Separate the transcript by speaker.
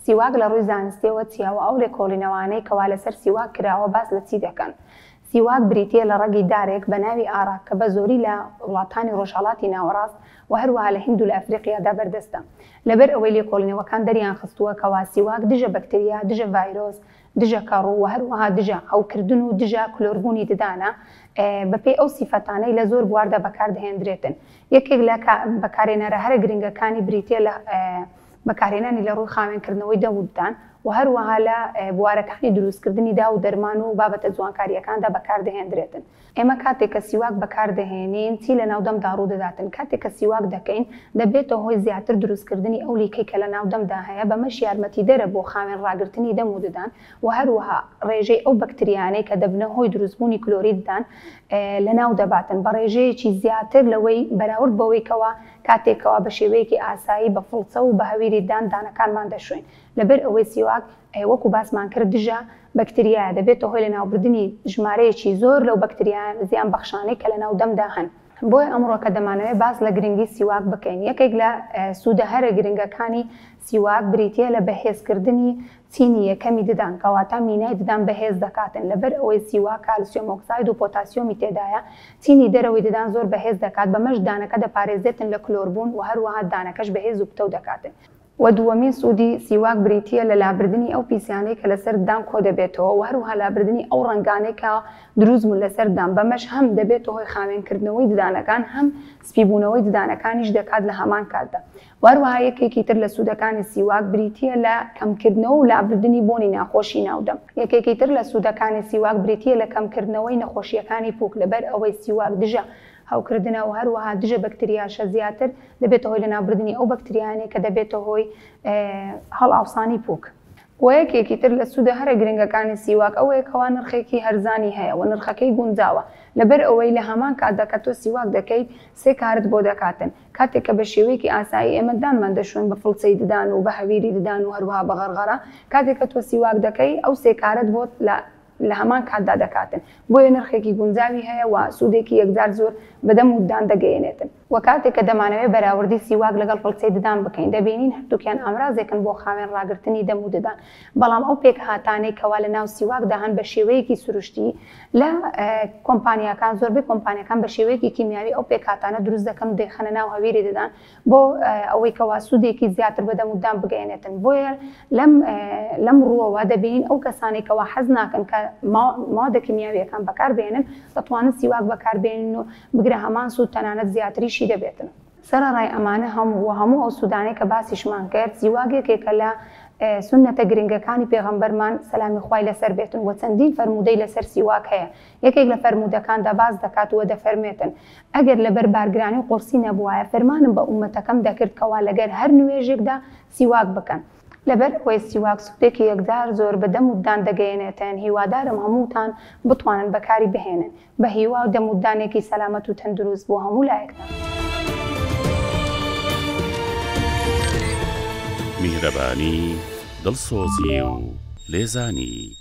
Speaker 1: سیواک لە ڕووی زانستیەوە چیاوە ئەو لێکۆڵینەوانەی کەوا لەسەر سیواک کراوە باس لە چی دەکەن. سیواک بریتیە لە ڕەگی دارێک بە ناوی ئاراک کە بە زۆری لە وڵاتانی ڕۆژهەڵاتی ناوەڕاست و هەروەها لە هیند و لە ئەفریقیادا بەردەستە. لەبەر ئەوەی لێکۆڵینەوەکان دەریان خستووە کەوا سیواک دژە بەکتریا، دژە ڤایرۆس، دژە کەڕوو و هەروەها دژە هەوکردن و دژە کلۆربوونی ددانە بەپێی ئەو سیفەتانەی لە زۆر بواردا بەکاردەهێنرێتن. یەکێک لە بەکارهێنەرە هەرە گرنگەکانی بریتیە لە بەکارهێنانی لە ڕووی خاوێنکردنەوەی دەموددان و هەروەها لە بوارەکانی دروستکردنی دا و دەرمان و بابەتە جوانکاریەکاندا بەکاردەهێنرێتن. ئێمە کاتێک کە سیواک بەکاردەهێنین چی لە ناودەمدا ڕوودەداتن. کاتێک کە سیواک دەکەین دەبێتەوە هۆی زیاتر دروستکردنی ئەو لیکەی کە لە ناودەمدا هەیە بەمەش یارمەتیدەرە بۆ خاوێن ڕاگررتنی دەم و ددان و هەروەها ڕێژەی ئەو بەکتریانەی کە دەبنە هۆی دروستبوونی کلۆریددان لە ناو دەباتن بە ڕێژەیەکی زیاتر لەوەی بەراورد بەوەیکەوە کاتێکەوە بە شێوەیەکی ئاسایی بە فڵچە و بە هەویریدان دانەکانمان دەشوێن. لەبەر ئەوەی سیواک وەکو باسمان کرد دژە بەکتریایە دەبێتە هۆی لە ناوبردنی ژمارەیەکی زۆر لەو بەکتریان زیان بەخشانەی کە لە ناودەمدا هەن. بۆی ئەمڕۆ کە دەمانەوێت باس لە گرنگی سیواک بکەین. یەکێک لە سوودە هەرە گرنگەکانی سیواک بریتیە لە بەهێزکردنی چینی یەکەمی ددان کەواتە مینای ددان بەهێز دەکاتن. لەبەر ئەوەی سیواک کالسیۆم ئۆکساید و پۆتاسیۆمی تێدایە چینی دەرەوەی ددان زۆر بەهێز دەکات بەمەش دانەکە دەپارێزێتن لە کلۆربوون و هەروەها دانەکەش بەهێز و پتە دەکاتن. و دووەمین سوودی سیواک بریتیە لە لابردنی ئەو پیسیانەی کە لەسەر دان کۆ دەبێتەوە و هەروەها لابردنی ئەو ڕنگانەی کە دروستبوون لەسەر دان بەمەش هەم دەبێتە هۆی خاوێنکردنەوەی ددانەکان هەم سپیبوونەوەی ددانەکانیش دەکات لە هەمان کاتدا. وهروەها یەکێکی تر لە سوودەکانی سیواک بریتیە لە کەمکردنەوە و لابردنی بۆنی ناخۆشی ناودەم. یەکێکی تر لە سوودەکانی سیواک بریتیە لە کەمکردنەوەی نەخۆشیەکانی پووک لەبەر ئەوەی سیواک دژە هەوکردنە و هەروەها دژە بەکتریاشە زیاتر دەبێتە هۆی لە نابردنی ئەو بەکتریانەی کە دەبێتە هۆی هەڵئاوسانی پووک. و یەکێکی تر لە سوودە هەرە گرنگەکانی سیواک ئەوەیەکەوە نرخێکی هەرزانی هەیە و نرخەکەی گونجاوە لەبەر ئەوەی لە هەمان کاتدا کە تۆ سیواک دەکەیت سێ کارت بۆ دەکاتن. کاتێک کە بە شێوەیەکی ئاسایی ئێمە دانمان دەشوێن بە فڵچەی ددان و بە هەویری ددان و هەروەها بە غەرغەرە کاتێک کە تۆ سیواک دەکەی ئەو سێ کارت بۆت لە هەمان کاتدا دەکاتن. بۆیە نرخێکی گونجاوی هەیە و سوودێکی یەکجار زۆر بەدەم و دان دەگەیەنێتن. و کاتێک کە دەمانەوێت بەراوردی سیواک لەگەڵ فڵچەی ددان بکەین دەبینین هەردووکیان ئامرازێکن بۆ خاوێن ڕاگررتنی دەم و ددان. بەڵام ئەو پێک هاتانەی کەوا لە ناو سیواکدا هەن بە شێوەیەکی سروشتی لە کۆمپانیاکان زۆربەی کۆمپانیەکان بە شێوەیەکی کیمیاوی ئەو پێک هاتانە دروست دەکەن دەیخەنە ناو هەویری ددان بۆ ئەوەی کەوا سوودێکی زیاتر بەدەم و دان بگەیەنێتن. بۆیە لەم ڕووەوە دەبینین ئەو کەسانی کەوا حەز ناکەن کە مادە کیمیاویەکان بەکاربێنن دەتوانن سیواک بەکاربێنن و بگرە هەمان سوود تەنانەت زیاتریشی دەبێتن. سەرەڕای ئەمانە هەموو ئەو سوودانەی کە باسیشمان کرد سیواک یەکێکە لە سنەتە گرنگەکانی پێغەمبەرمان سەلامی خوای لەسەر بێتن و چەندین فەرمودەی لەسەر سیواک هەیە. یەکێک لە فەرمودەکاندا باز دەکات و دەفەرمێتن ئەگەر لەبەر بارگرانی و قورسی نەبووایە فەرمانم بە ئومەتەکەم دەکرد کەوا لەگەر هەر نوێژێکدا سیواک بکەن. لەبەر ئەوەی سیواک سوودێکی یەکجار زۆر بەدەم و دان دەگەیەنێتن. هیوادارم هەمووتان بتوانن بەکاری بهێنن بە هیوا و دەم و دانێکی سەلامەت و تەندروست بۆ هەموو لایەکتان.
Speaker 2: میهرەبانی دڵسۆزی و لێزانی